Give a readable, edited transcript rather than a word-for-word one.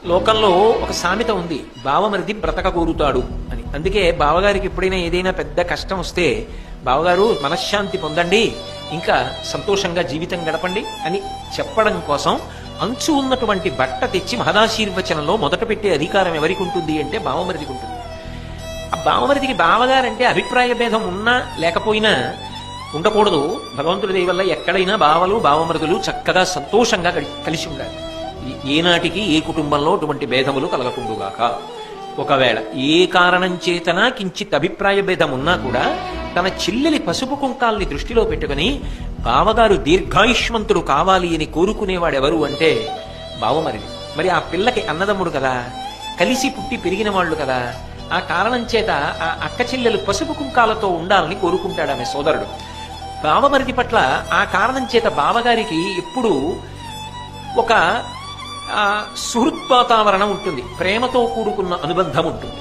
లోకంలో ఒక సామెత ఉంది, బావమరిది బ్రతక కోరుతాడు అని. అందుకే బావగారికి ఎప్పుడైనా ఏదైనా పెద్ద కష్టం వస్తే, బావగారు మనశ్శాంతి పొందండి, ఇంకా సంతోషంగా జీవితం గడపండి అని చెప్పడం కోసం అంచు ఉన్నటువంటి బట్ట తెచ్చి మహదాశీర్వచనంలో మొదట పెట్టే అధికారం ఎవరికి ఉంటుంది అంటే బావమరిదికి ఉంటుంది. ఆ బావమరిదికి బావగారంటే అభిప్రాయ భేదం ఉన్నా లేకపోయినా ఉండకూడదు. భగవంతుడి దయ వల్ల ఎక్కడైనా బావలు బావమరుదులు చక్కగా సంతోషంగా కలిసి ఉండాలి. ఏనాటికి ఏ కుటుంబంలో అటువంటి భేదములు కలగకుండుగాక. ఒకవేళ ఏ కారణం చేతనా కించిత్ అభిప్రాయ భేదం ఉన్నా కూడా తన చెల్లెలి పసుపు కుంకాల్ని దృష్టిలో పెట్టుకుని బావగారు దీర్ఘాయుష్మంతుడు కావాలి అని కోరుకునేవాడెవరు అంటే బావమరిది. మరి ఆ పిల్లకి అన్నదమ్ముడు కదా, కలిసి పుట్టి పెరిగిన వాళ్ళు కదా, ఆ కారణం చేత ఆ అక్క చెల్లెలు పసుపు కుంకాలతో ఉండాలని కోరుకుంటాడు ఆమె సోదరుడు. బావమరిది పట్ల ఆ కారణం చేత బావగారికి ఎప్పుడూ ఒక సుహృద్వాతావరణం ఉంటుంది, ప్రేమతో కూడుకున్న అనుబంధం ఉంటుంది.